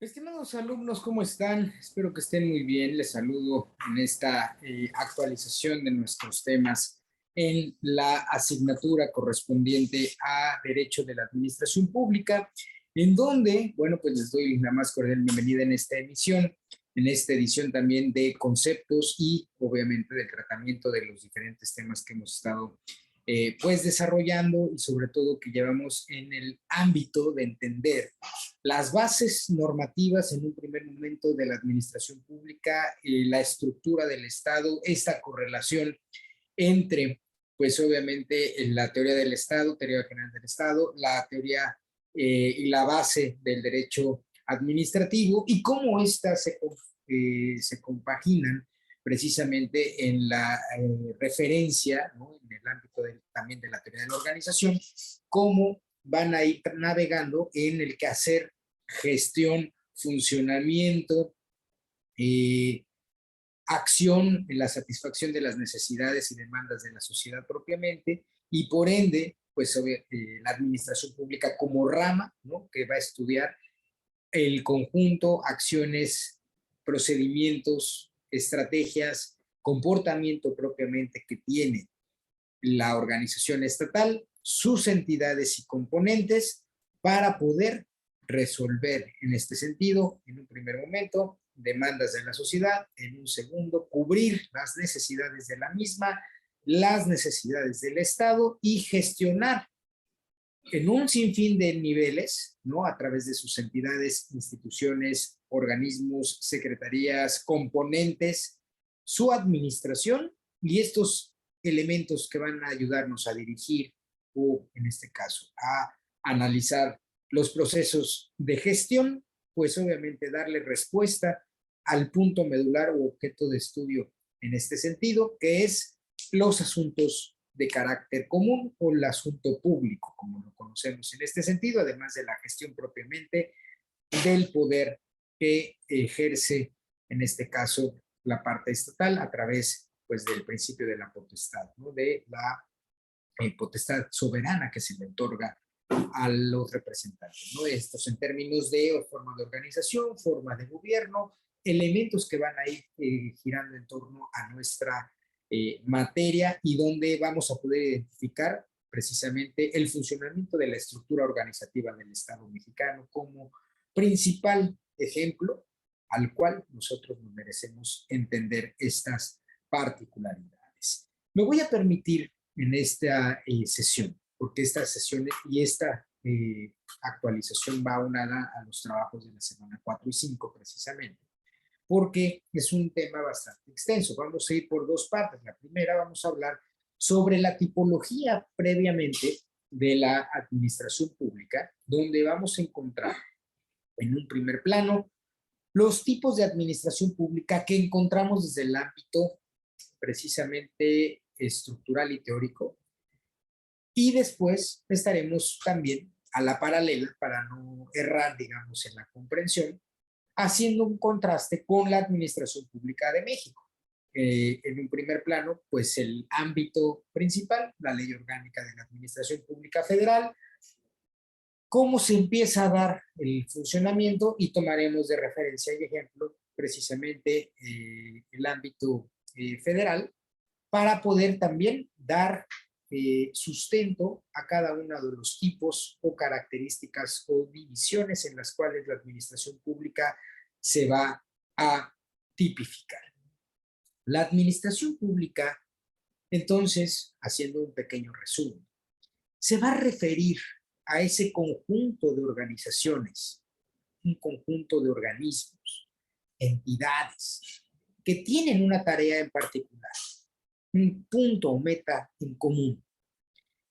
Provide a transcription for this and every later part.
Estimados alumnos, ¿cómo están? Espero que estén muy bien. Les saludo en esta actualización de nuestros temas en la asignatura correspondiente a Derecho de la Administración Pública, en donde, bueno, pues les doy la más cordial bienvenida en esta emisión, en esta edición también de conceptos y obviamente del tratamiento de los diferentes temas que hemos estado pues desarrollando y sobre todo que llevamos en el ámbito de entender las bases normativas en un primer momento de la administración pública, la estructura del Estado, esta correlación entre, pues obviamente, la teoría del Estado, teoría general del Estado, la teoría y la base del derecho administrativo y cómo éstas se compaginan precisamente en la referencia, ¿no? En el ámbito también de la teoría de la organización, cómo van a ir navegando en el quehacer, gestión, funcionamiento, acción en la satisfacción de las necesidades y demandas de la sociedad propiamente, y por ende, pues la administración pública como rama, ¿no? Que va a estudiar el conjunto, acciones, procedimientos, estrategias, comportamiento propiamente que tiene la organización estatal, sus entidades y componentes para poder resolver en este sentido, en un primer momento, demandas de la sociedad, en un segundo, cubrir las necesidades de la misma, las necesidades del Estado y gestionar en un sinfín de niveles, ¿no? A través de sus entidades, instituciones, organismos, secretarías, componentes, su administración y estos elementos que van a ayudarnos a dirigir o, en este caso, a analizar los procesos de gestión, pues obviamente darle respuesta al punto medular o objeto de estudio en este sentido, que es los asuntos de carácter común o el asunto público, como lo conocemos en este sentido, además de la gestión propiamente del poder que ejerce, en este caso, la parte estatal a través pues, del principio de la potestad, ¿no? De la potestad soberana que se le otorga a los representantes, ¿no? Estos en términos de forma de organización, forma de gobierno, elementos que van a ir girando en torno a nuestra materia y donde vamos a poder identificar precisamente el funcionamiento de la estructura organizativa del Estado mexicano como principal ejemplo al cual nosotros nos merecemos entender estas particularidades. Me voy a permitir en esta sesión, porque esta sesión y esta actualización va unada a los trabajos de la semana 4 y 5 precisamente, porque es un tema bastante extenso. Vamos a ir por dos partes. La primera vamos a hablar sobre la tipología previamente de la administración pública, donde vamos a encontrar en un primer plano los tipos de administración pública que encontramos desde el ámbito precisamente estructural y teórico. Y después estaremos también a la paralela, para no errar, digamos, en la comprensión, haciendo un contraste con la Administración Pública de México. En un primer plano, pues el ámbito principal, la Ley Orgánica de la Administración Pública Federal, cómo se empieza a dar el funcionamiento y tomaremos de referencia y ejemplo precisamente el ámbito federal para poder también dar sustento a cada uno de los tipos o características o divisiones en las cuales la administración pública se va a tipificar. La administración pública, entonces, haciendo un pequeño resumen, se va a referir a ese conjunto de organizaciones, un conjunto de organismos, entidades, que tienen una tarea en particular, un punto o meta en común: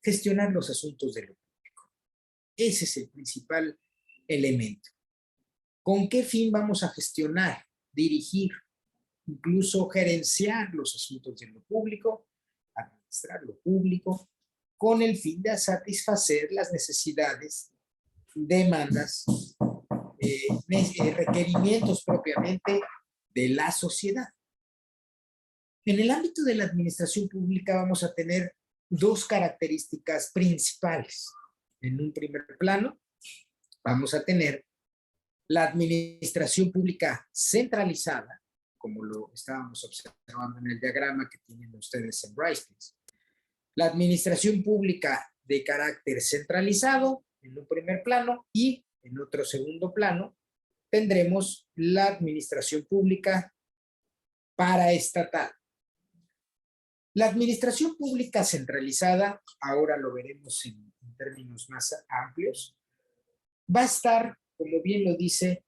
gestionar los asuntos de lo público. Ese es el principal elemento. ¿Con qué fin vamos a gestionar, dirigir, incluso gerenciar los asuntos de lo público, administrar lo público, con el fin de satisfacer las necesidades, demandas, requerimientos propiamente de la sociedad? En el ámbito de la administración pública vamos a tener dos características principales. En un primer plano, vamos a tener la administración pública centralizada, como lo estábamos observando en el diagrama que tienen ustedes en Brightspace. La administración pública de carácter centralizado en un primer plano y en otro segundo plano tendremos la administración pública paraestatal. La administración pública centralizada, ahora lo veremos en términos más amplios, va a estar, como bien lo dice,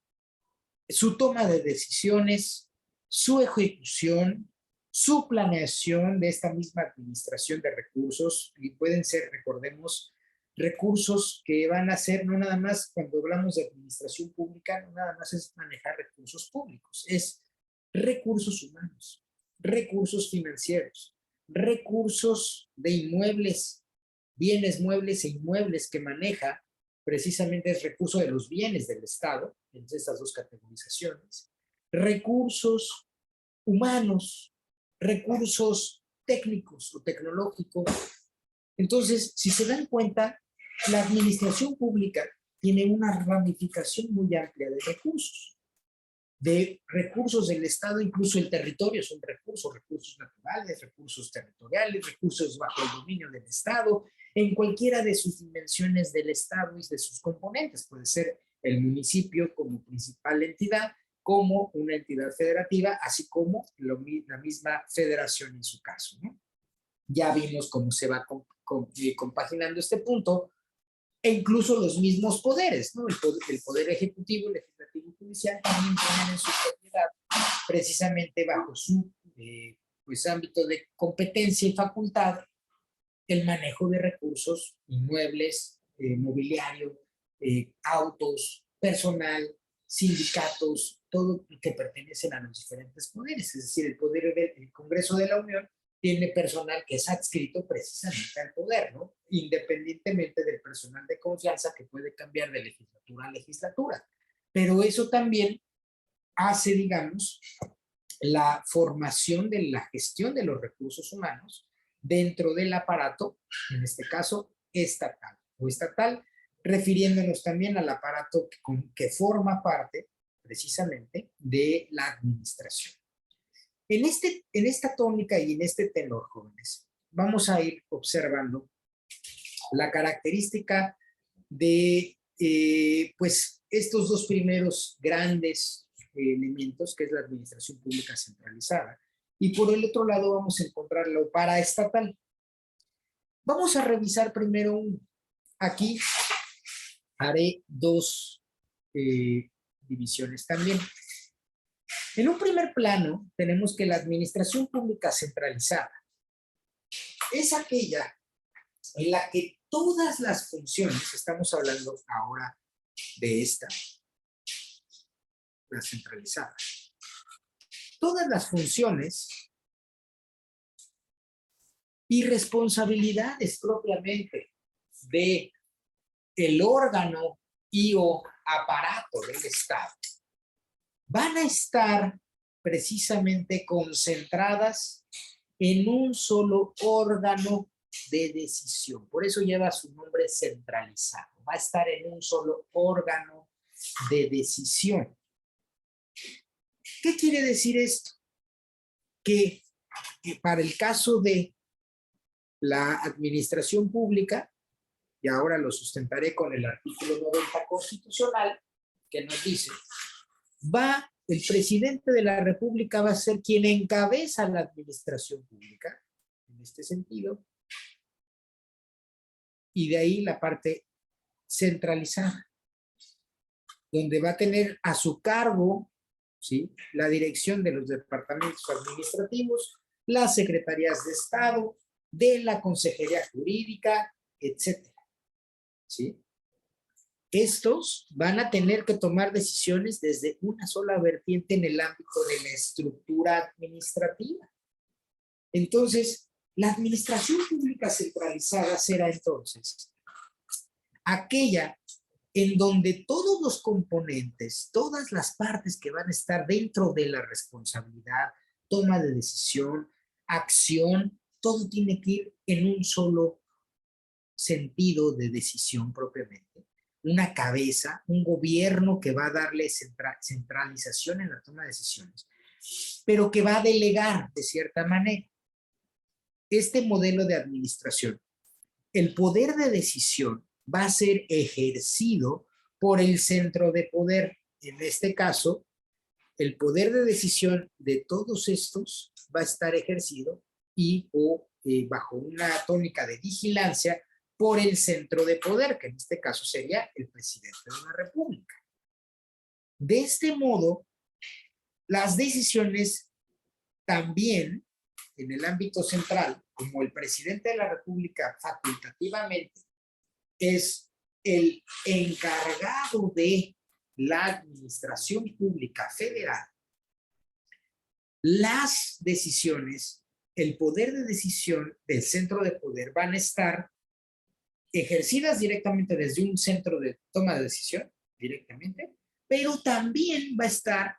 su toma de decisiones, su ejecución, su planeación de esta misma administración de recursos, y pueden ser, recordemos, recursos que van a ser, no nada más cuando hablamos de administración pública, no nada más es manejar recursos públicos, es recursos humanos, recursos financieros, recursos de inmuebles, bienes muebles e inmuebles que maneja precisamente es recurso de los bienes del Estado, en estas dos categorizaciones, recursos humanos, recursos técnicos o tecnológicos. Entonces, si se dan cuenta, la administración pública tiene una ramificación muy amplia de recursos del Estado, incluso el territorio son recursos naturales, recursos territoriales, recursos bajo el dominio del Estado, en cualquiera de sus dimensiones del Estado y de sus componentes. Puede ser el municipio como principal entidad, como una entidad federativa, así como la misma federación en su caso, ¿no? Ya vimos cómo se va compaginando este punto, e incluso los mismos poderes, ¿no? El poder ejecutivo, legislativo y judicial también tienen en su propiedad, precisamente bajo su pues, ámbito de competencia y facultad, el manejo de recursos, inmuebles, mobiliario, autos, personal, sindicatos, todo que pertenecen a los diferentes poderes. Es decir, el Congreso de la Unión tiene personal que es adscrito precisamente al poder, ¿no? Independientemente del personal de confianza que puede cambiar de legislatura a legislatura. Pero eso también hace, digamos, la formación de la gestión de los recursos humanos dentro del aparato, en este caso, estatal o estatal, refiriéndonos también al aparato que forma parte precisamente de la administración. En esta tónica y en este tenor, jóvenes, vamos a ir observando la característica de pues estos dos primeros grandes elementos, que es la administración pública centralizada, y por el otro lado vamos a encontrar lo paraestatal. Vamos a revisar primero uno. Aquí haré dos divisiones también. En un primer plano tenemos que la administración pública centralizada es aquella en la que todas las funciones, estamos hablando ahora de esta, la centralizada, todas las funciones y responsabilidades propiamente de el órgano y o aparato del Estado van a estar precisamente concentradas en un solo órgano de decisión. Por eso lleva su nombre centralizado. Va a estar en un solo órgano de decisión. ¿Qué quiere decir esto? Que para el caso de la administración pública, y ahora lo sustentaré con el artículo 90 constitucional, que nos dice, el presidente de la República va a ser quien encabeza la administración pública, en este sentido, y de ahí la parte centralizada, donde va a tener a su cargo, ¿sí?, la dirección de los departamentos administrativos, las secretarías de Estado, de la Consejería Jurídica, etcétera, ¿sí? Estos van a tener que tomar decisiones desde una sola vertiente en el ámbito de la estructura administrativa. Entonces, la administración pública centralizada será entonces aquella en donde todos los componentes, todas las partes que van a estar dentro de la responsabilidad, toma de decisión, acción, todo tiene que ir en un solo sentido de decisión propiamente, una cabeza, un gobierno que va a darle centralización en la toma de decisiones, pero que va a delegar de cierta manera. Este modelo de administración, el poder de decisión va a ser ejercido por el centro de poder. En este caso, el poder de decisión de todos estos va a estar ejercido bajo una tónica de vigilancia por el centro de poder, que en este caso sería el presidente de la República. De este modo, las decisiones también en el ámbito central, como el presidente de la República facultativamente es el encargado de la administración pública federal, las decisiones, el poder de decisión del centro de poder van a estar ejercidas directamente desde un centro de toma de decisión, directamente, pero también va a estar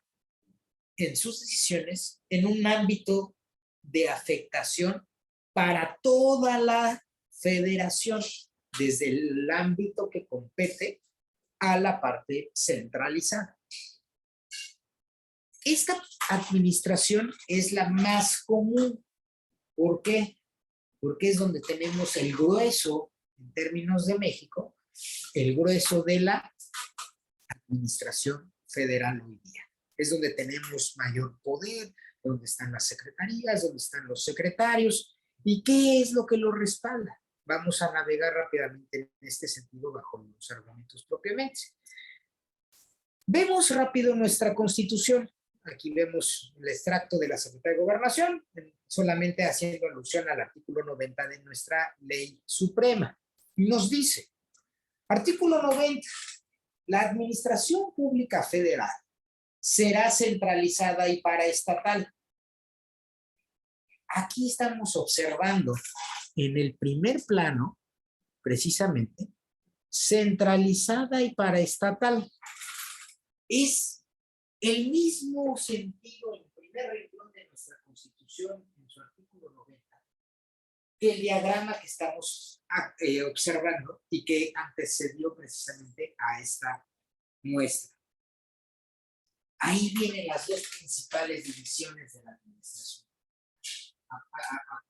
en sus decisiones en un ámbito de afectación para toda la federación, desde el ámbito que compete a la parte centralizada. Esta administración es la más común. ¿Por qué? Porque es donde tenemos el grueso, en términos de México, el grueso de la administración federal hoy día. Es donde tenemos mayor poder, donde están las secretarías, donde están los secretarios. ¿Y qué es lo que lo respalda? Vamos a navegar rápidamente en este sentido bajo los argumentos propiamente. Vemos rápido nuestra Constitución. Aquí vemos el extracto de la Secretaría de Gobernación, solamente haciendo alusión al artículo 90 de nuestra Ley Suprema. Nos dice, artículo 90, la administración pública federal será centralizada y paraestatal. Aquí estamos observando en el primer plano, precisamente, centralizada y paraestatal. Es el mismo sentido en el primer renglón de nuestra Constitución, en su artículo 90, que el diagrama que estamos observando y que antecedió precisamente a esta muestra. Ahí vienen las dos principales divisiones de la administración.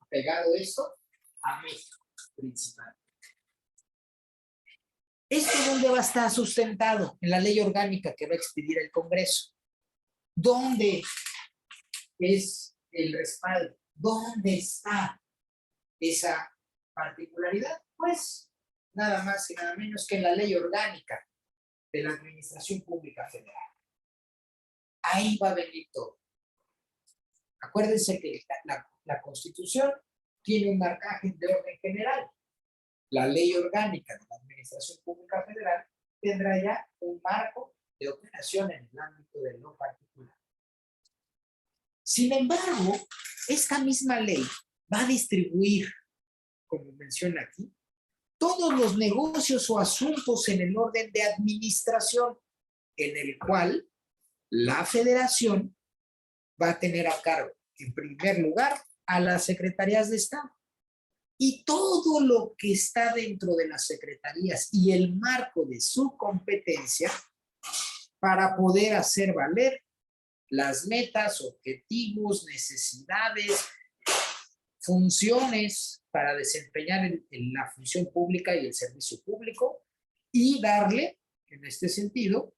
Apegado esto a México, principalmente. ¿Esto dónde va a estar sustentado? En la ley orgánica que va a expedir el Congreso. ¿Dónde es el respaldo? ¿Dónde está esa particularidad? Pues nada más y nada menos que en la ley orgánica de la Administración Pública Federal. Ahí va a venir todo. Acuérdense que la Constitución tiene un marcaje de orden general. La ley orgánica de la Administración Pública Federal tendrá ya un marco de operación en el ámbito de lo particular. Sin embargo, esta misma ley va a distribuir, como menciona aquí, todos los negocios o asuntos en el orden de administración, en el cual la federación va a tener a cargo, en primer lugar, a las secretarías de Estado. Y todo lo que está dentro de las secretarías y el marco de su competencia para poder hacer valer las metas, objetivos, necesidades, funciones para desempeñar la función pública y el servicio público y darle, en este sentido,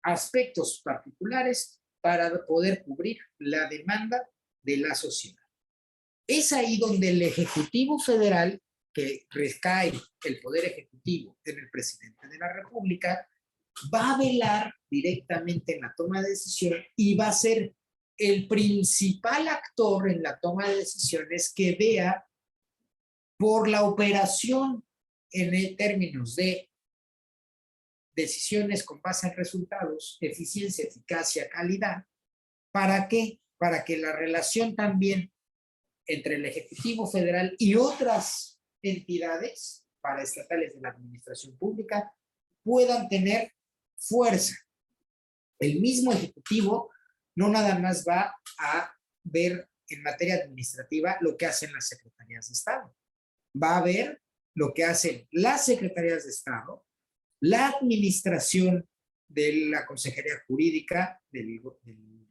aspectos particulares para poder cubrir la demanda de la sociedad. Es ahí donde el Ejecutivo Federal, que recae el Poder Ejecutivo en el Presidente de la República, va a velar directamente en la toma de decisión y va a ser el principal actor en la toma de decisiones que vea por la operación en términos de decisiones con base en resultados, eficiencia, eficacia, calidad. ¿Para qué? Para que la relación también entre el Ejecutivo Federal y otras entidades paraestatales de la administración pública puedan tener fuerza. El mismo Ejecutivo no nada más va a ver en materia administrativa lo que hacen las secretarías de Estado. Va a ver lo que hacen las secretarías de Estado, la administración de la Consejería Jurídica del Gobierno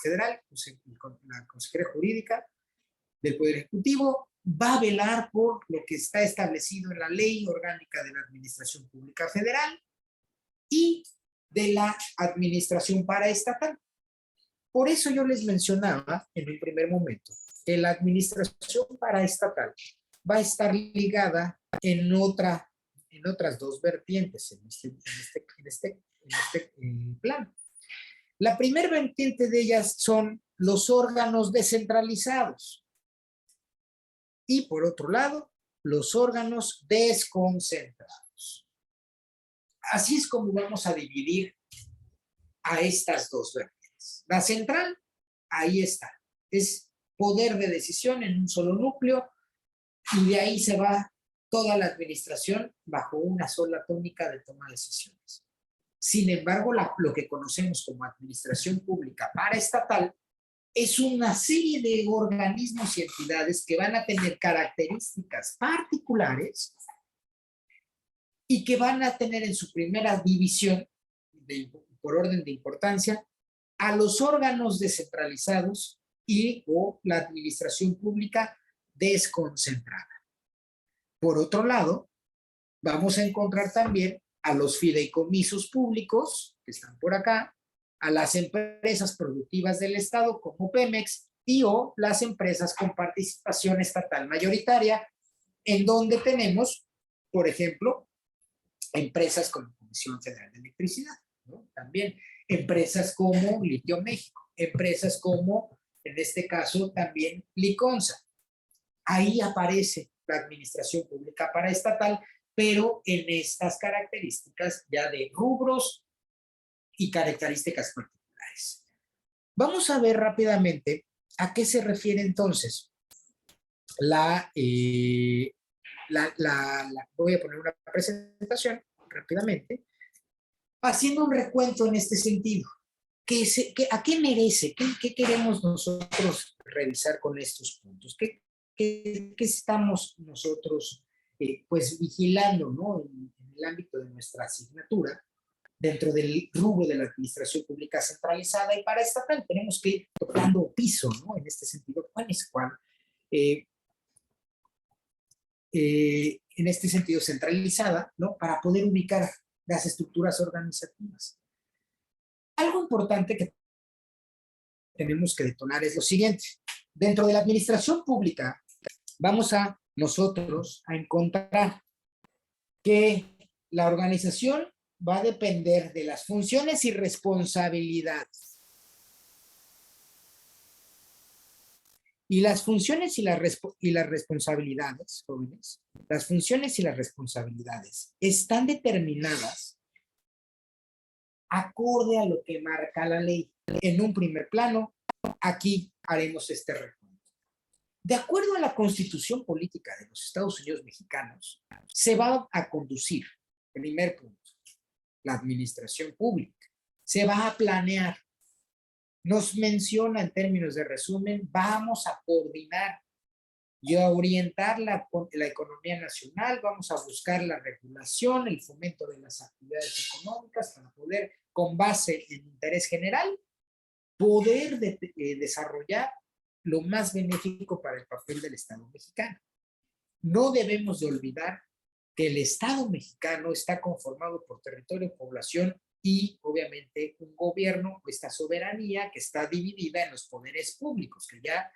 Federal, la Consejería Jurídica del Poder Ejecutivo, va a velar por lo que está establecido en la Ley Orgánica de la Administración Pública Federal y de la Administración Paraestatal. Por eso yo les mencionaba en un primer momento que la Administración Paraestatal va a estar ligada en otras dos vertientes en este plan. La primera vertiente de ellas son los órganos descentralizados y, por otro lado, los órganos desconcentrados. Así es como vamos a dividir a estas dos vertientes. La central, ahí está, es poder de decisión en un solo núcleo y de ahí se va toda la administración bajo una sola tónica de toma de decisiones. Sin embargo, lo que conocemos como administración pública paraestatal es una serie de organismos y entidades que van a tener características particulares y que van a tener en su primera división, por orden de importancia, a los órganos descentralizados y o la administración pública desconcentrada. Por otro lado, vamos a encontrar también a los fideicomisos públicos, que están por acá, a las empresas productivas del Estado, como Pemex, y o las empresas con participación estatal mayoritaria, en donde tenemos, por ejemplo, empresas como Comisión Federal de Electricidad, ¿no? También empresas como Litio México, empresas como, en este caso, también Liconza. Ahí aparece la administración pública paraestatal, pero en estas características ya de rubros y características particulares. Vamos a ver rápidamente a qué se refiere entonces voy a poner una presentación rápidamente, haciendo un recuento en este sentido. ¿A qué merece? ¿Qué queremos nosotros revisar con estos puntos? ¿Qué estamos nosotros pues vigilando, ¿no? En el ámbito de nuestra asignatura, dentro del rubro de la administración pública centralizada y paraestatal? Tenemos que ir tocando piso, ¿no? En este sentido, ¿cuál es cuál? En este sentido centralizada, ¿no? Para poder ubicar las estructuras organizativas. Algo importante que tenemos que detonar es lo siguiente. Dentro de la administración pública, vamos a nosotros a encontrar que la organización va a depender de las funciones y responsabilidades. Y las funciones y las responsabilidades, jóvenes, las funciones y las responsabilidades están determinadas acorde a lo que marca la ley. En un primer plano, aquí haremos este recuento. De acuerdo a la Constitución Política de los Estados Unidos Mexicanos, se va a conducir, primer punto, la administración pública. Se va a planear. Nos menciona en términos de resumen, vamos a coordinar y a orientar la economía nacional, vamos a buscar la regulación, el fomento de las actividades económicas para poder, con base en interés general, poder desarrollar lo más benéfico para el papel del Estado mexicano. No debemos de olvidar que el Estado mexicano está conformado por territorio, población y obviamente un gobierno, esta soberanía que está dividida en los poderes públicos, que ya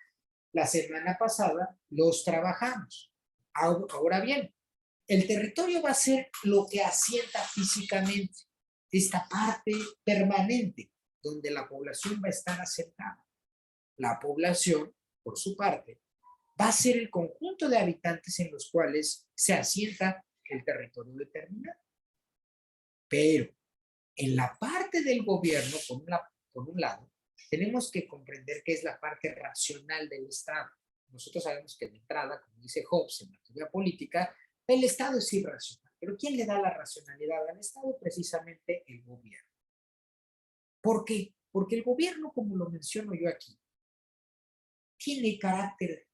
la semana pasada los trabajamos. Ahora bien, el territorio va a ser lo que asienta físicamente, esta parte permanente, donde la población va a estar asentada. La población, por su parte, va a ser el conjunto de habitantes en los cuales se asienta el territorio determinado. Pero en la parte del gobierno, por un lado, tenemos que comprender que es la parte racional del Estado. Nosotros sabemos que de entrada, como dice Hobbes en la teoría política, el Estado es irracional. Pero ¿quién le da la racionalidad al Estado? Precisamente el gobierno. ¿Por qué? Porque el gobierno, como lo menciono yo aquí, tiene carácter,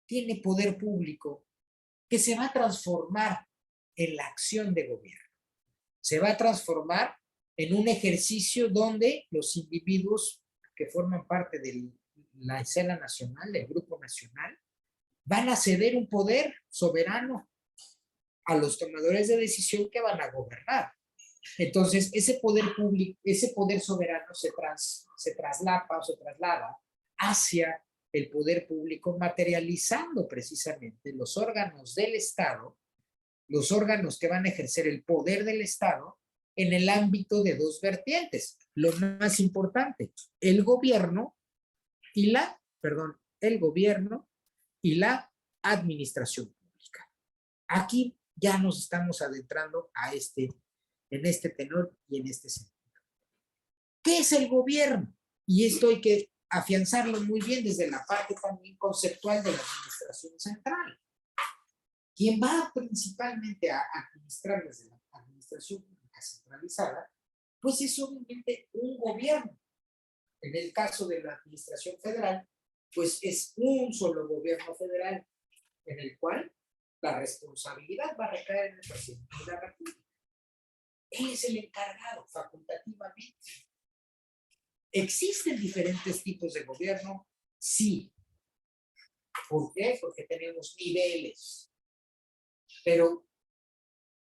tiene poder público que se va a transformar en la acción de gobierno. se va a transformar en un ejercicio donde los individuos que forman parte de la escena nacional, del grupo nacional, van a ceder un poder soberano a los tomadores de decisión que van a gobernar. Entonces, ese poder público, ese poder soberano se traslapa o se traslada hacia el poder público, materializando precisamente los órganos del Estado, los órganos que van a ejercer el poder del Estado en el ámbito de dos vertientes. Lo más importante, el gobierno y el gobierno y la administración pública. Aquí ya nos estamos adentrando en este tenor y en este sentido. ¿Qué es el gobierno? Y esto hay que afianzarlo muy bien desde la parte también conceptual de la administración central. Quien va principalmente a administrar desde la administración pública centralizada, pues es obviamente un gobierno. En el caso de la administración federal, pues es un solo gobierno federal en el cual la responsabilidad va a recaer en el presidente de la República. Él es el encargado facultativamente. ¿Existen diferentes tipos de gobierno? Sí. ¿Por qué? Porque tenemos niveles. Pero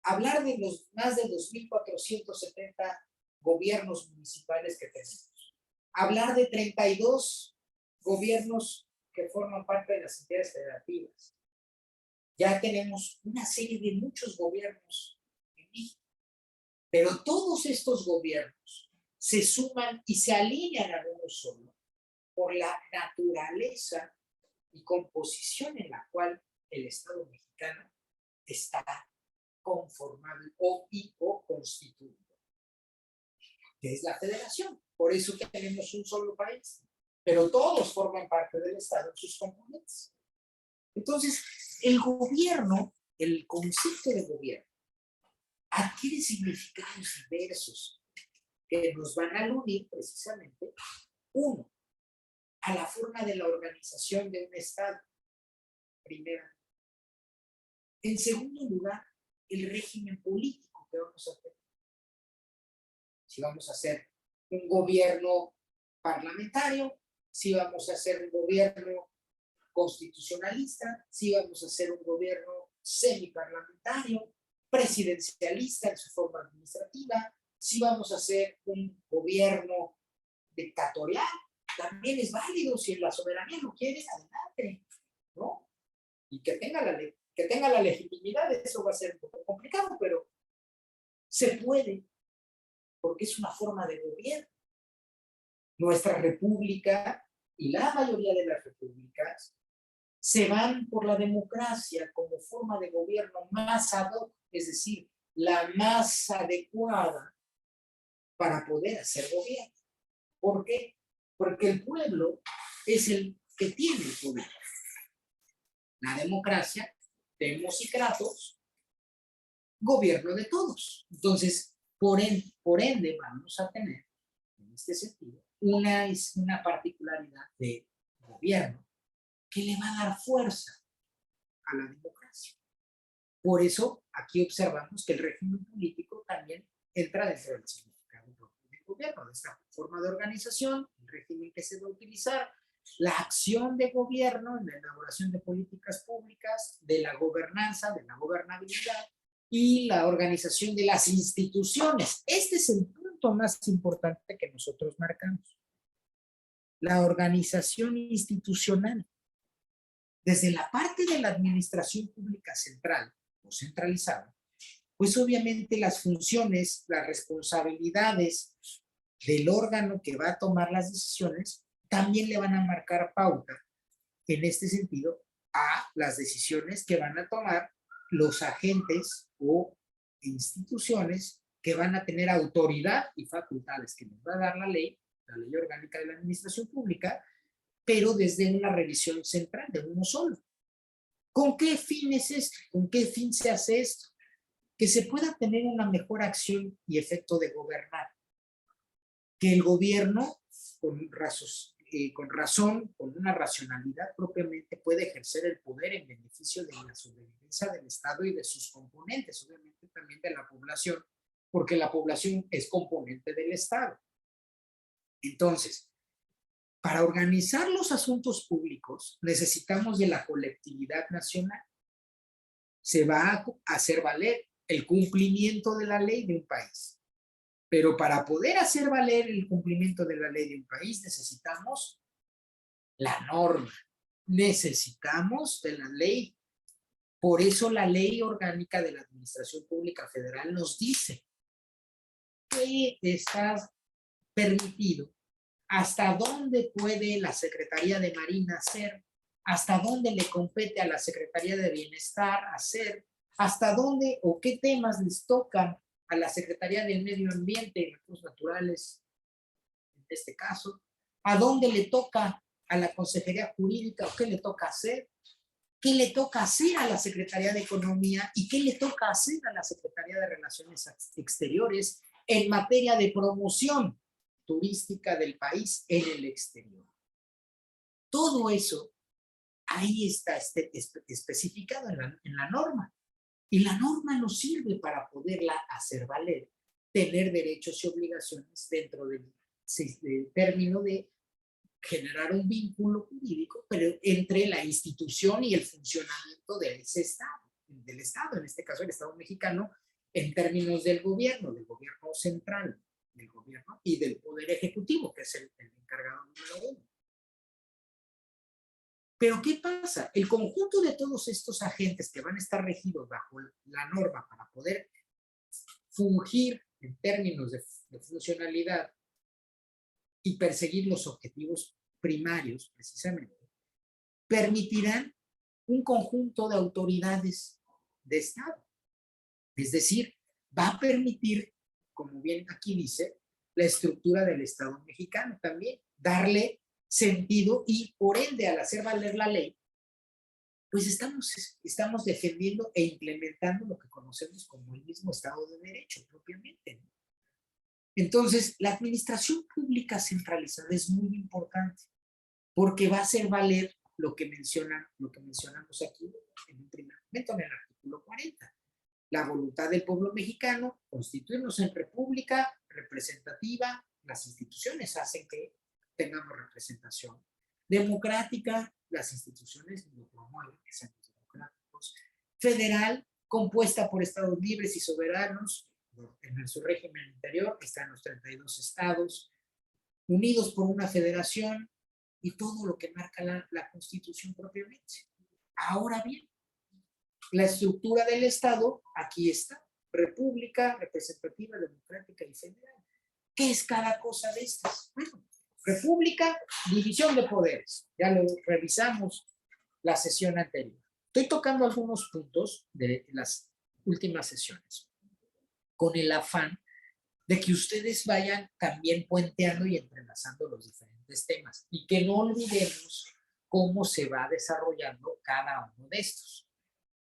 hablar de los más de 2.470 gobiernos municipales que tenemos, hablar de 32 gobiernos que forman parte de las entidades federativas, ya tenemos una serie de muchos gobiernos en México, pero todos estos gobiernos se suman y se alinean a uno solo por la naturaleza y composición en la cual el Estado mexicano está conformado o constituido, que es la federación. Por eso tenemos un solo país, pero todos forman parte del Estado en sus componentes. Entonces, el gobierno, el concepto de gobierno, adquiere significados diversos que nos van a unir precisamente, uno, a la forma de la organización de un Estado, primero. En segundo lugar, el régimen político que vamos a tener. Si vamos a hacer un gobierno parlamentario, si vamos a hacer un gobierno constitucionalista, si vamos a hacer un gobierno semiparlamentario, presidencialista en su forma administrativa, si vamos a hacer un gobierno dictatorial, también es válido. Si la soberanía lo quiere, adelante, ¿no? Y que tenga la legitimidad, eso va a ser un poco complicado, pero se puede, porque es una forma de gobierno. Nuestra república y la mayoría de las repúblicas se van por la democracia como forma de gobierno más ad hoc, es decir, la más adecuada para poder hacer gobierno. ¿Por qué? Porque el pueblo es el que tiene el poder. La democracia, demos y kratos, gobierno de todos. Entonces, por ende vamos a tener, en este sentido, una particularidad de gobierno que le va a dar fuerza a la democracia. Por eso, aquí observamos que el régimen político también entra dentro del significado propio del gobierno, de esta forma de organización, el régimen que se va a utilizar, la acción de gobierno en la elaboración de políticas públicas, de la gobernanza, de la gobernabilidad y la organización de las instituciones. Este es el punto más importante que nosotros marcamos. La organización institucional. Desde la parte de la administración pública central o centralizada, pues obviamente las funciones, las responsabilidades del órgano que va a tomar las decisiones también le van a marcar pauta en este sentido a las decisiones que van a tomar los agentes o instituciones que van a tener autoridad y facultades que nos va a dar la ley orgánica de la administración pública, pero desde una revisión central de uno solo. ¿Con qué fin es esto? ¿Con qué fin se hace esto? Que se pueda tener una mejor acción y efecto de gobernar. Que el gobierno, con razón, con una racionalidad propiamente, puede ejercer el poder en beneficio de la sobrevivencia del Estado y de sus componentes, obviamente también de la población, porque la población es componente del Estado. Entonces, para organizar los asuntos públicos necesitamos de la colectividad nacional. Se va a hacer valer el cumplimiento de la ley de un país. Pero para poder hacer valer el cumplimiento de la ley de un país necesitamos la norma, necesitamos de la ley. Por eso la Ley Orgánica de la Administración Pública Federal nos dice que está permitido, hasta dónde puede la Secretaría de Marina hacer, hasta dónde le compete a la Secretaría de Bienestar hacer, hasta dónde o qué temas les tocan a la Secretaría del Medio Ambiente y Recursos Naturales, en este caso, a dónde le toca a la Consejería Jurídica o qué le toca hacer, qué le toca hacer a la Secretaría de Economía y qué le toca hacer a la Secretaría de Relaciones Exteriores en materia de promoción turística del país en el exterior. Todo eso ahí está especificado en la norma. Y la norma nos sirve para poderla hacer valer, tener derechos y obligaciones dentro del término de generar un vínculo jurídico, pero entre la institución y el funcionamiento de ese Estado, del Estado, en este caso el Estado mexicano, en términos del gobierno central, del gobierno y del Poder Ejecutivo, que es el encargado número uno. Pero ¿qué pasa? El conjunto de todos estos agentes que van a estar regidos bajo la norma para poder fungir en términos de funcionalidad y perseguir los objetivos primarios, precisamente, permitirán un conjunto de autoridades de Estado. Es decir, va a permitir, como bien aquí dice, la estructura del Estado mexicano también, darle sentido y, por ende, al hacer valer la ley, pues estamos defendiendo e implementando lo que conocemos como el mismo Estado de Derecho propiamente, ¿no? Entonces, la administración pública centralizada es muy importante porque va a hacer valer lo que mencionamos aquí en un primer momento en el artículo 40. La voluntad del pueblo mexicano, constituirnos en república representativa, las instituciones hacen que tengamos representación democrática, las instituciones lo promueven, que sean democráticos, federal, compuesta por estados libres y soberanos, en su régimen interior están los 32 estados, unidos por una federación y todo lo que marca la Constitución propiamente. Ahora bien, la estructura del Estado, aquí está, república, representativa, democrática y federal. ¿Qué es cada cosa de estas? Bueno, república, división de poderes. Ya lo revisamos la sesión anterior. Estoy tocando algunos puntos de las últimas sesiones con el afán de que ustedes vayan también puenteando y entrelazando los diferentes temas y que no olvidemos cómo se va desarrollando cada uno de estos.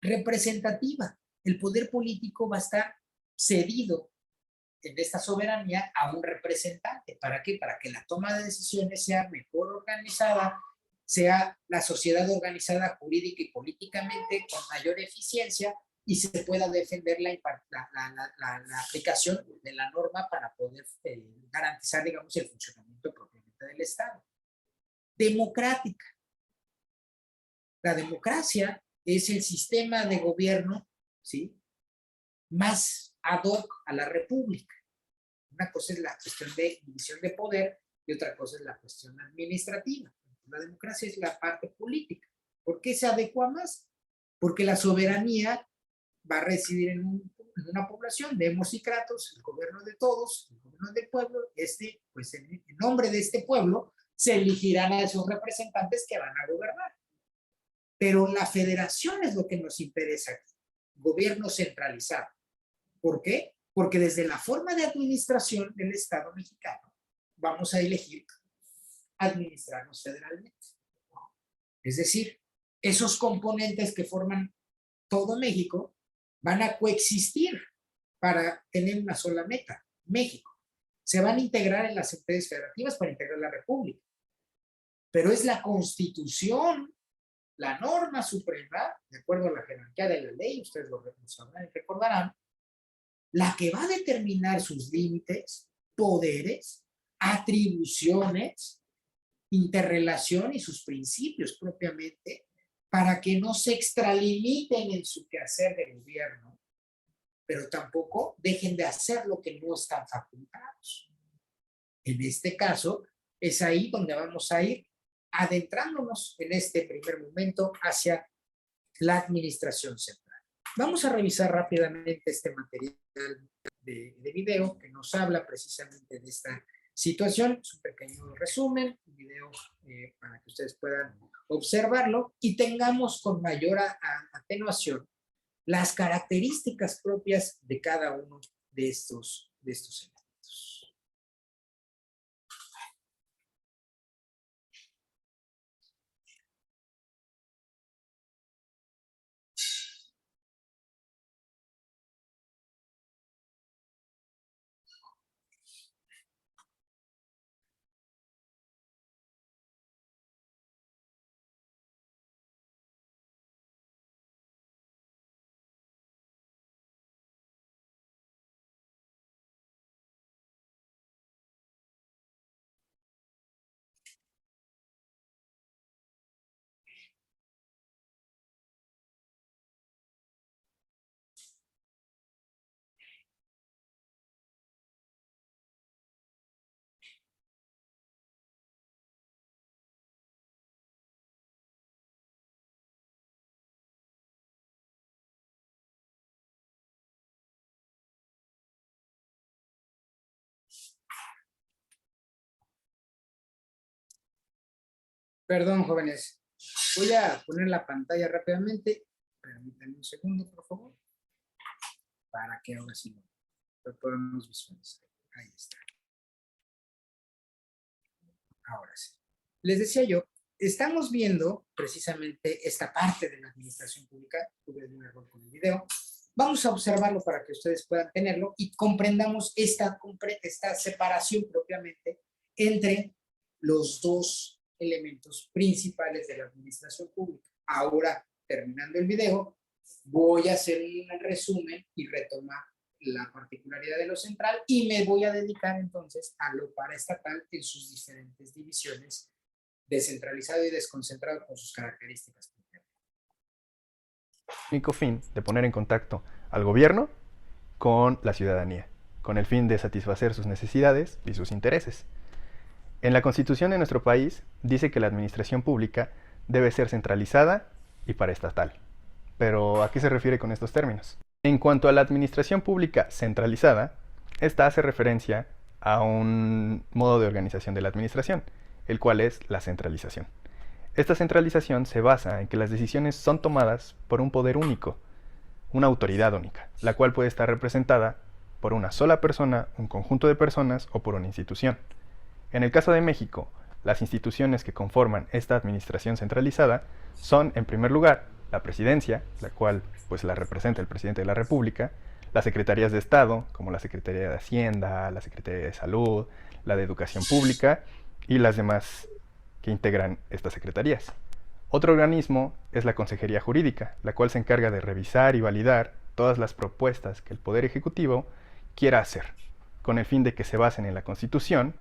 Representativa. El poder político va a estar cedido en esta soberanía a un representante. ¿Para qué? Para que la toma de decisiones sea mejor organizada, sea la sociedad organizada jurídica y políticamente con mayor eficiencia y se pueda defender la aplicación de la norma para poder garantizar, digamos, el funcionamiento propiamente del Estado. Democrática. La democracia es el sistema de gobierno, ¿sí?, más ad hoc a la república. Una cosa es la cuestión de división de poder y otra cosa es la cuestión administrativa. La democracia es la parte política. ¿Por qué se adecua más? Porque la soberanía va a residir en una población, demos y kratos, el gobierno de todos, el gobierno del pueblo, pues en nombre de este pueblo se elegirán a esos representantes que van a gobernar. Pero la federación es lo que nos interesa aquí, gobierno centralizado. ¿Por qué? Porque desde la forma de administración del Estado mexicano vamos a elegir administrarnos federalmente. Es decir, esos componentes que forman todo México van a coexistir para tener una sola meta, México. Se van a integrar en las entidades federativas para integrar la República. Pero es la Constitución, la norma suprema, de acuerdo a la jerarquía de la ley, ustedes lo sabrán y recordarán, la que va a determinar sus límites, poderes, atribuciones, interrelación y sus principios propiamente, para que no se extralimiten en su quehacer de gobierno, pero tampoco dejen de hacer lo que no están facultados. En este caso, es ahí donde vamos a ir adentrándonos en este primer momento hacia la administración central. Vamos a revisar rápidamente este material de video que nos habla precisamente de esta situación. Es un pequeño resumen, un video para que ustedes puedan observarlo y tengamos con mayor atenuación las características propias de cada uno de estos elementos. Perdón, jóvenes. Voy a poner la pantalla rápidamente. Permítanme un segundo, por favor. Para que ahora sí lo podamos visualizar. Ahí está. Ahora sí. Les decía yo, estamos viendo precisamente esta parte de la administración pública. Tuve un error con el video. Vamos a observarlo para que ustedes puedan tenerlo y comprendamos esta separación propiamente entre los dos elementos principales de la administración pública. Ahora, terminando el video, voy a hacer un resumen y retomar la particularidad de lo central y me voy a dedicar entonces a lo paraestatal en sus diferentes divisiones, descentralizado y desconcentrado con sus características. Único fin de poner en contacto al gobierno con la ciudadanía, con el fin de satisfacer sus necesidades y sus intereses. En la Constitución de nuestro país dice que la administración pública debe ser centralizada y paraestatal. Pero, ¿a qué se refiere con estos términos? En cuanto a la administración pública centralizada, esta hace referencia a un modo de organización de la administración, el cual es la centralización. Esta centralización se basa en que las decisiones son tomadas por un poder único, una autoridad única, la cual puede estar representada por una sola persona, un conjunto de personas o por una institución. En el caso de México, las instituciones que conforman esta administración centralizada son, en primer lugar, la presidencia, la cual pues la representa el presidente de la República, las secretarías de Estado, como la Secretaría de Hacienda, la Secretaría de Salud, la de Educación Pública y las demás que integran estas secretarías. Otro organismo es la Consejería Jurídica, la cual se encarga de revisar y validar todas las propuestas que el Poder Ejecutivo quiera hacer, con el fin de que se basen en la Constitución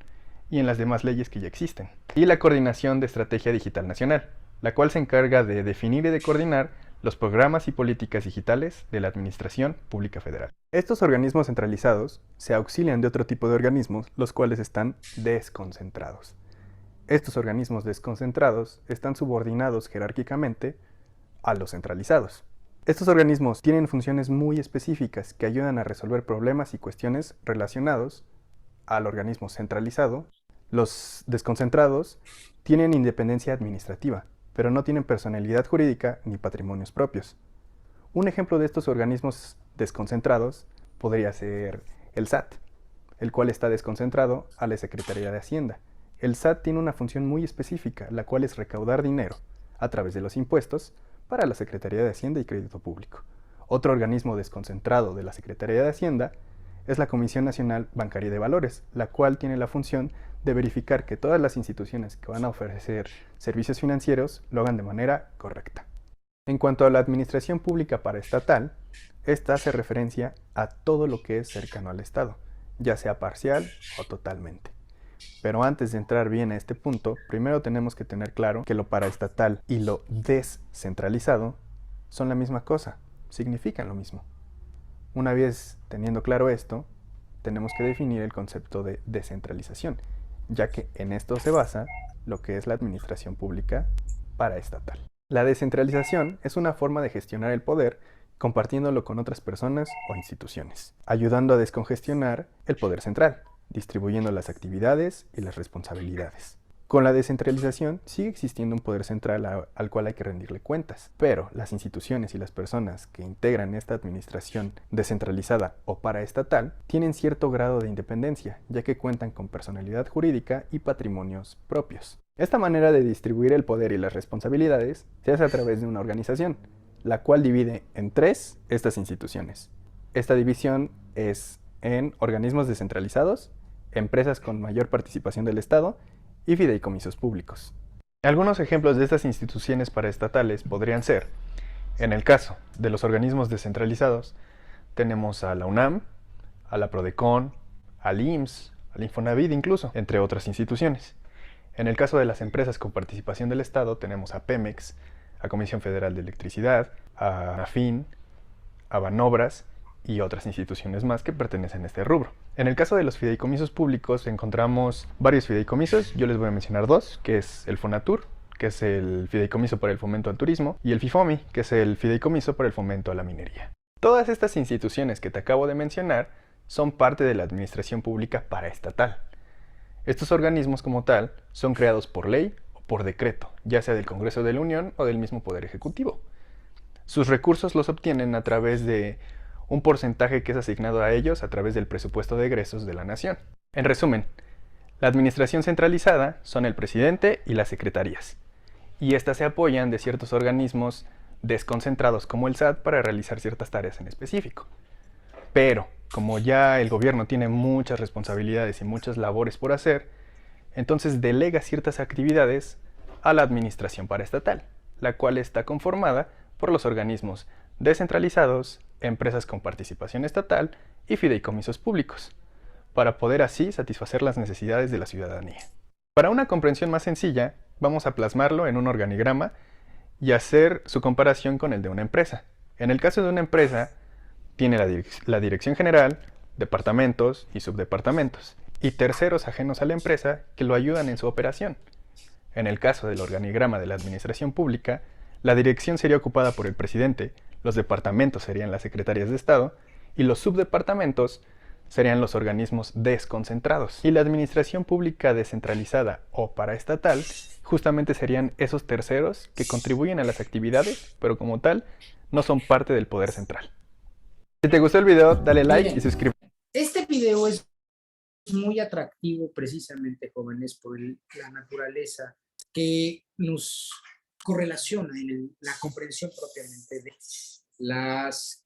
y en las demás leyes que ya existen. Y la Coordinación de Estrategia Digital Nacional, la cual se encarga de definir y de coordinar los programas y políticas digitales de la Administración Pública Federal. Estos organismos centralizados se auxilian de otro tipo de organismos, los cuales están desconcentrados. Estos organismos desconcentrados están subordinados jerárquicamente a los centralizados. Estos organismos tienen funciones muy específicas que ayudan a resolver problemas y cuestiones relacionados al organismo centralizado. Los desconcentrados tienen independencia administrativa, pero no tienen personalidad jurídica ni patrimonios propios. Un ejemplo de estos organismos desconcentrados podría ser el SAT, el cual está desconcentrado a la Secretaría de Hacienda. El SAT tiene una función muy específica, la cual es recaudar dinero a través de los impuestos para la Secretaría de Hacienda y Crédito Público. Otro organismo desconcentrado de la Secretaría de Hacienda es la Comisión Nacional Bancaria de Valores, la cual tiene la función de verificar que todas las instituciones que van a ofrecer servicios financieros lo hagan de manera correcta. En cuanto a la administración pública paraestatal, esta hace referencia a todo lo que es cercano al Estado, ya sea parcial o totalmente. Pero antes de entrar bien a este punto, primero tenemos que tener claro que lo paraestatal y lo descentralizado son la misma cosa, significan lo mismo. Una vez teniendo claro esto, tenemos que definir el concepto de descentralización, ya que en esto se basa lo que es la administración pública paraestatal. La descentralización es una forma de gestionar el poder compartiéndolo con otras personas o instituciones, ayudando a descongestionar el poder central, distribuyendo las actividades y las responsabilidades. Con la descentralización sigue existiendo un poder central al cual hay que rendirle cuentas, pero las instituciones y las personas que integran esta administración descentralizada o paraestatal tienen cierto grado de independencia, ya que cuentan con personalidad jurídica y patrimonios propios. Esta manera de distribuir el poder y las responsabilidades se hace a través de una organización, la cual divide en tres estas instituciones. Esta división es en organismos descentralizados, empresas con mayor participación del Estado y fideicomisos públicos. Algunos ejemplos de estas instituciones paraestatales podrían ser, en el caso de los organismos descentralizados, tenemos a la UNAM, a la PRODECON, al IMSS, al Infonavit incluso, entre otras instituciones. En el caso de las empresas con participación del Estado, tenemos a Pemex, a Comisión Federal de Electricidad, a AFIN, a Banobras y otras instituciones más que pertenecen a este rubro. En el caso de los fideicomisos públicos encontramos varios fideicomisos, yo les voy a mencionar dos, que es el FONATUR, que es el fideicomiso para el fomento al turismo, y el FIFOMI, que es el fideicomiso para el fomento a la minería. Todas estas instituciones que te acabo de mencionar son parte de la administración pública paraestatal. Estos organismos como tal son creados por ley o por decreto, ya sea del Congreso de la Unión o del mismo Poder Ejecutivo. Sus recursos los obtienen a través de un porcentaje que es asignado a ellos a través del presupuesto de egresos de la nación. En resumen, la administración centralizada son el presidente y las secretarías, y estas se apoyan de ciertos organismos desconcentrados como el SAT para realizar ciertas tareas en específico. Pero, como ya el gobierno tiene muchas responsabilidades y muchas labores por hacer, entonces delega ciertas actividades a la administración paraestatal, la cual está conformada por los organismos descentralizados, empresas con participación estatal y fideicomisos públicos, para poder así satisfacer las necesidades de la ciudadanía. Para una comprensión más sencilla, vamos a plasmarlo en un organigrama y hacer su comparación con el de una empresa. En el caso de una empresa, tiene la dirección general, departamentos y subdepartamentos, y terceros ajenos a la empresa que lo ayudan en su operación. En el caso del organigrama de la administración pública, la dirección sería ocupada por el presidente, los departamentos serían las secretarias de Estado, y los subdepartamentos serían los organismos desconcentrados. Y la administración pública descentralizada o paraestatal justamente serían esos terceros que contribuyen a las actividades, pero como tal, no son parte del poder central. Si te gustó el video, dale like y suscríbete. Este video es muy atractivo precisamente, jóvenes, por la naturaleza que nos correlaciona en la comprensión propiamente de las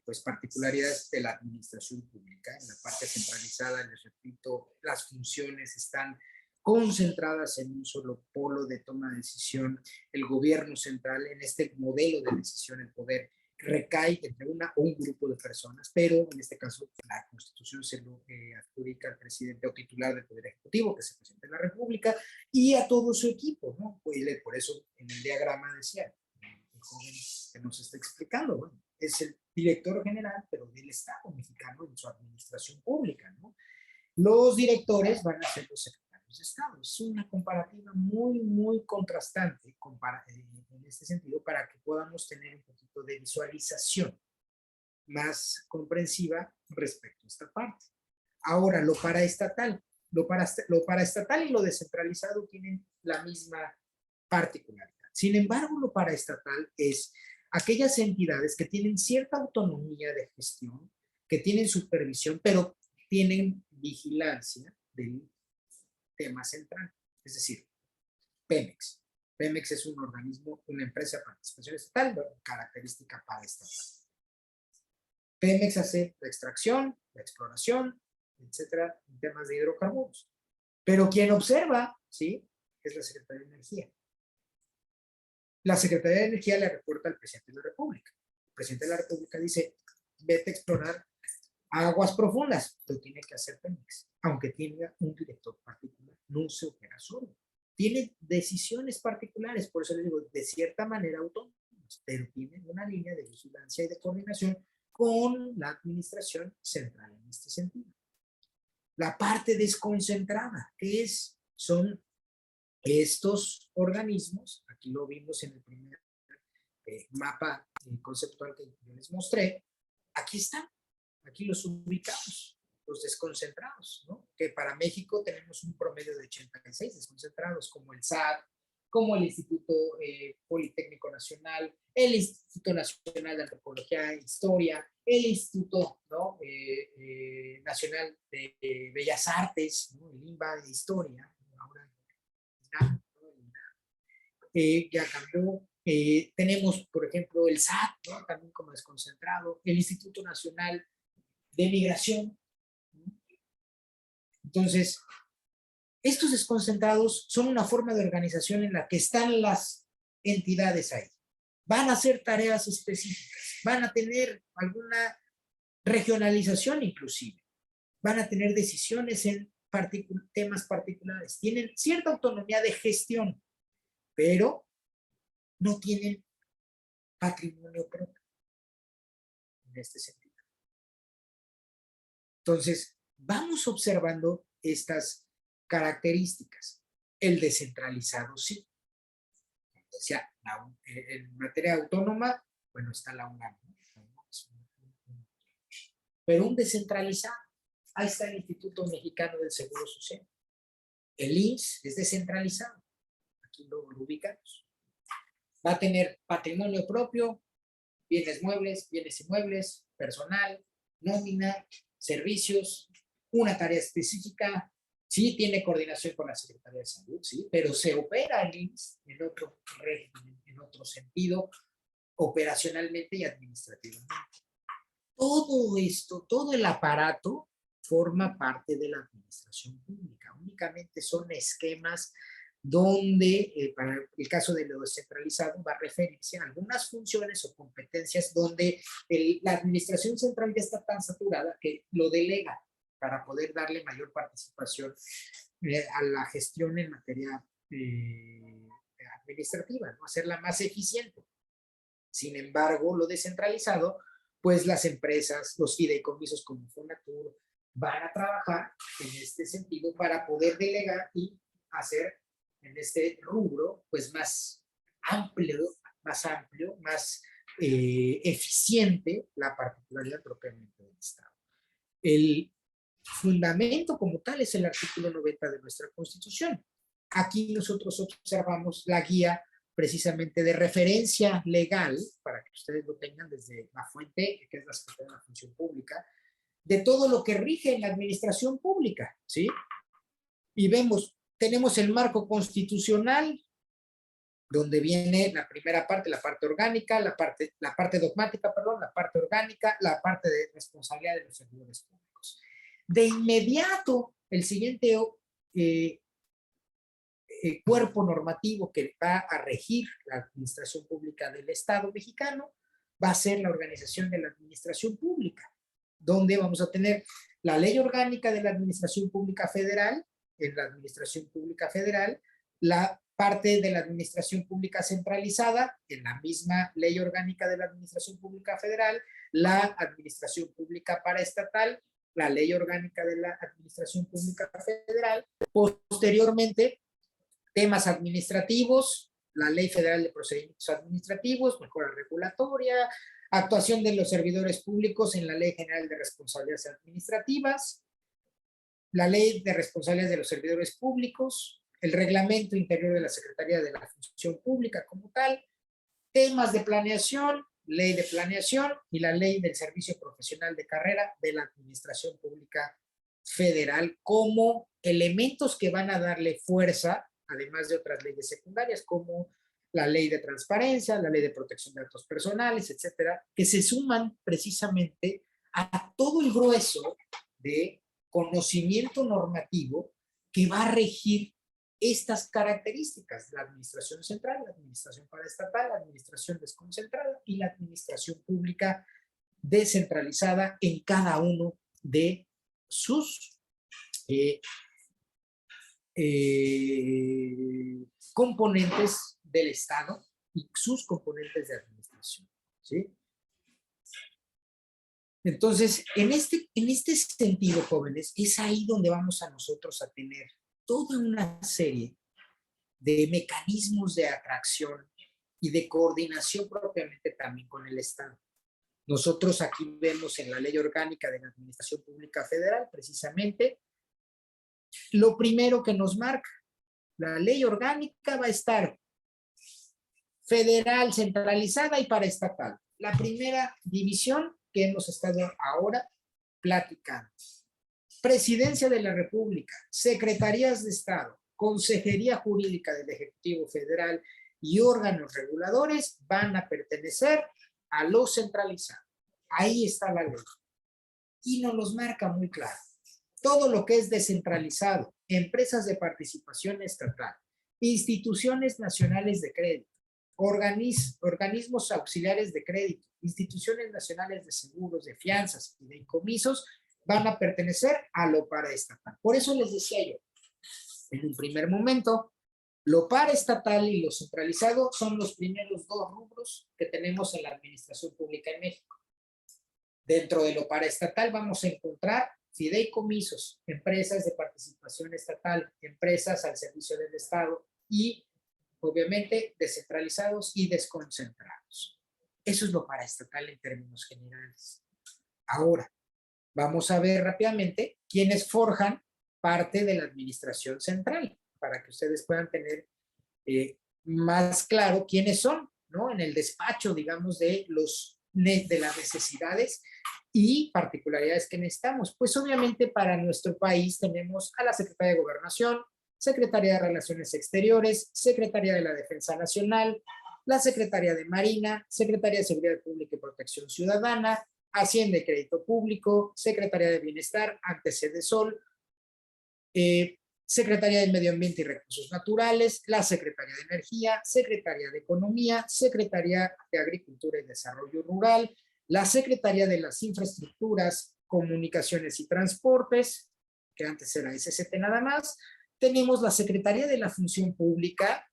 pues particularidades de la administración pública. En la parte centralizada, les repito, las funciones están concentradas en un solo polo de toma de decisión. El gobierno central, en este modelo de decisión, el poder recae entre una o un grupo de personas, pero en este caso la Constitución se lo adjudica al presidente o titular del Poder Ejecutivo, que es el presidente de la República, y a todo su equipo, ¿no? Por eso en el diagrama decía, el joven que nos está explicando, bueno, es el director general, pero del Estado mexicano en su administración pública, ¿no? Los directores van a ser los secretarios de Estado. Es una comparativa muy, muy contrastante en este sentido para que podamos tener un poquito de visualización más comprensiva respecto a esta parte. Ahora, lo paraestatal y lo descentralizado tienen la misma particularidad. Sin embargo, lo paraestatal es aquellas entidades que tienen cierta autonomía de gestión, que tienen supervisión, pero tienen vigilancia del tema central. Es decir, Pemex. Pemex es un organismo, una empresa de participación estatal, característica paraestatal. Pemex hace la extracción, la exploración, etcétera, en temas de hidrocarburos. Pero quien observa, ¿sí?, es la Secretaría de Energía. La Secretaría de Energía le reporta al presidente de la República. El presidente de la República dice, vete a explorar aguas profundas, lo tiene que hacer Pemex, aunque tenga un director particular, no se opera solo. Tiene decisiones particulares, por eso les digo, de cierta manera autónomas, pero tiene una línea de vigilancia y de coordinación con la administración central en este sentido. La parte desconcentrada, que son estos organismos, aquí lo vimos en el primer mapa conceptual que yo les mostré, aquí están, aquí los ubicamos, los desconcentrados, ¿no? Que para México tenemos un promedio de 86 desconcentrados, como el SAT, como el Instituto Politécnico Nacional, el Instituto Nacional de Antropología e Historia, el Instituto, ¿no? Nacional de Bellas Artes, ¿no? El INBA de Historia, ahora ya cambió. Tenemos, por ejemplo, el SAT, ¿no? También como desconcentrado, el Instituto Nacional de Migración. Entonces, estos desconcentrados son una forma de organización en la que están las entidades ahí. Van a hacer tareas específicas, van a tener alguna regionalización inclusive, van a tener decisiones en temas particulares, tienen cierta autonomía de gestión, pero no tienen patrimonio propio en este sentido. Entonces, vamos observando estas características. El descentralizado, sí. O sea, en materia autónoma, bueno, está la UNAM, ¿no? Pero un descentralizado, ahí está el Instituto Mexicano del Seguro Social. El IMSS es descentralizado, aquí lo ubicamos. Va a tener patrimonio propio, bienes muebles, bienes inmuebles, personal, nómina, servicios, una tarea específica. Sí, tiene coordinación con la Secretaría de Salud, sí, pero se opera el IMSS en otro régimen, en otro sentido, operacionalmente y administrativamente. Todo esto, todo el aparato forma parte de la administración pública. Únicamente son esquemas donde, para el caso de lo descentralizado, va a referirse a algunas funciones o competencias donde la administración central ya está tan saturada que lo delega para poder darle mayor participación a la gestión en materia administrativa, ¿no? Hacerla más eficiente. Sin embargo, lo descentralizado, pues las empresas, los fideicomisos como Fonatur, van a trabajar en este sentido para poder delegar y hacer en este rubro, pues más amplio, más eficiente la particularidad propiamente del Estado. El fundamento como tal es el artículo 90 de nuestra Constitución. Aquí nosotros observamos la guía precisamente de referencia legal, para que ustedes lo tengan desde la fuente, que es la Secretaría de la Función Pública, de todo lo que rige en la administración pública, ¿sí? Y vemos, tenemos el marco constitucional, donde viene la primera parte, la parte orgánica, la parte dogmática, perdón, la parte orgánica, la parte de responsabilidad de los servidores públicos. De inmediato, el siguiente cuerpo normativo que va a regir la administración pública del Estado mexicano va a ser la organización de la administración pública, donde vamos a tener la ley orgánica de la administración pública federal, en la administración pública federal, la parte de la administración pública centralizada, en la misma ley orgánica de la administración pública federal, la administración pública paraestatal, la ley orgánica de la administración pública federal, posteriormente temas administrativos, la Ley Federal de Procedimientos Administrativos, mejora regulatoria, actuación de los servidores públicos en la Ley General de Responsabilidades Administrativas, la Ley de Responsabilidades de los Servidores Públicos, el Reglamento Interior de la Secretaría de la Función Pública como tal, temas de planeación, Ley de Planeación y la Ley del Servicio Profesional de Carrera de la Administración Pública Federal como elementos que van a darle fuerza, además de otras leyes secundarias como la Ley de Transparencia, la Ley de Protección de Datos Personales, etcétera, que se suman precisamente a todo el grueso de conocimiento normativo que va a regir estas características: la administración central, la administración paraestatal, la administración desconcentrada y la administración pública descentralizada en cada uno de sus componentes del Estado y sus componentes de administración, ¿sí? Entonces, en este sentido, jóvenes, es ahí donde vamos a nosotros a tener toda una serie de mecanismos de atracción y de coordinación propiamente también con el Estado. Nosotros aquí vemos en la Ley Orgánica de la Administración Pública Federal, precisamente, lo primero que nos marca: la Ley Orgánica va a estar federal, centralizada y paraestatal. La primera división que hemos estado ahora platicando: Presidencia de la República, Secretarías de Estado, Consejería Jurídica del Ejecutivo Federal y órganos reguladores van a pertenecer a lo centralizado. Ahí está la ley. Y nos los marca muy claro. Todo lo que es descentralizado, empresas de participación estatal, instituciones nacionales de crédito, organismos auxiliares de crédito, instituciones nacionales de seguros, de fianzas y de decomisos, van a pertenecer a lo paraestatal. Por eso les decía yo, en un primer momento, lo paraestatal y lo centralizado son los primeros dos rubros que tenemos en la administración pública en México. Dentro de lo paraestatal vamos a encontrar fideicomisos, empresas de participación estatal, empresas al servicio del Estado y, obviamente, descentralizados y desconcentrados. Eso es lo paraestatal en términos generales. Ahora, vamos a ver rápidamente quiénes forjan parte de la administración central, para que ustedes puedan tener más claro quiénes son, ¿no? En el despacho, digamos, de las necesidades y particularidades que necesitamos. Pues obviamente para nuestro país tenemos a la Secretaría de Gobernación, Secretaría de Relaciones Exteriores, Secretaría de la Defensa Nacional, la Secretaría de Marina, Secretaría de Seguridad Pública y Protección Ciudadana, Hacienda y Crédito Público, Secretaría de Bienestar, antes Sedesol, Secretaría del Medio Ambiente y Recursos Naturales, la Secretaría de Energía, Secretaría de Economía, Secretaría de Agricultura y Desarrollo Rural, la Secretaría de las Infraestructuras, Comunicaciones y Transportes, que antes era SCT nada más. Tenemos la Secretaría de la Función Pública,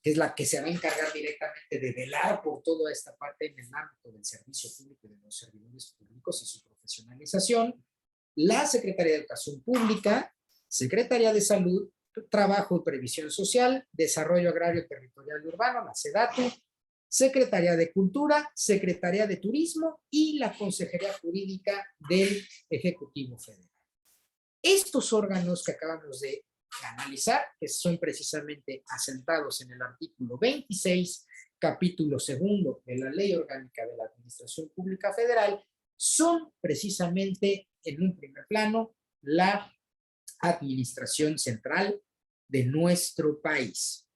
que es la que se va a encargar directamente de velar por toda esta parte en el ámbito del servicio público y de los servidores públicos y su profesionalización. La Secretaría de Educación Pública, Secretaría de Salud, Trabajo y Previsión Social, Desarrollo Agrario, Territorial y Urbano, la SEDATU, Secretaría de Cultura, Secretaría de Turismo y la Consejería Jurídica del Ejecutivo Federal. Estos órganos que acabamos de analizar, que son precisamente asentados en el artículo 26, capítulo 2 de la Ley Orgánica de la Administración Pública Federal, son precisamente, en un primer plano, la administración central de nuestro país.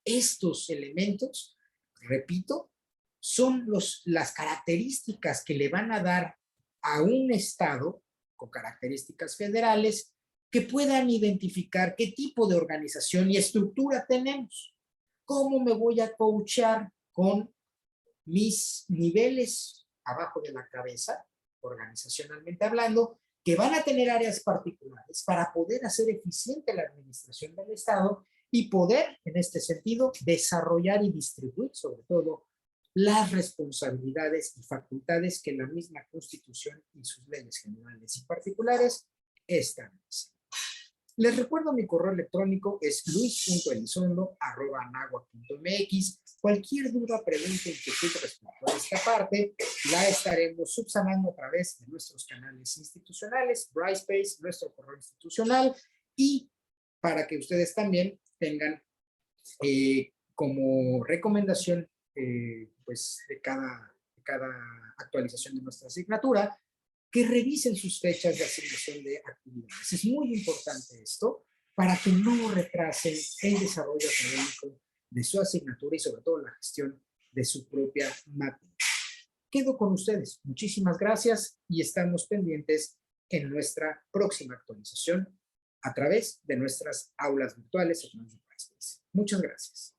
Estos elementos, repito, son las características que le van a dar a un Estado con características federales que puedan identificar qué tipo de organización y estructura tenemos. ¿Cómo me voy a coachar con mis niveles abajo de la cabeza, organizacionalmente hablando, que van a tener áreas particulares para poder hacer eficiente la administración del Estado y poder, en este sentido, desarrollar y distribuir, sobre todo, las responsabilidades y facultades que la misma Constitución y sus leyes generales y particulares establecen? Les recuerdo, mi correo electrónico es luis.elizondo@anagua.mx. Cualquier duda, pregunta, inquietud respecto a esta parte, la estaremos subsanando a través de nuestros canales institucionales, Brightspace, nuestro correo institucional, y para que ustedes también tengan como recomendación pues de cada actualización de nuestra asignatura, que revisen sus fechas de asignación de actividades. Es muy importante esto para que no retrasen el desarrollo académico de su asignatura y sobre todo la gestión de su propia materia. Quedo con ustedes. Muchísimas gracias y estamos pendientes en nuestra próxima actualización a través de nuestras aulas virtuales a través de Brightspace. Muchas gracias.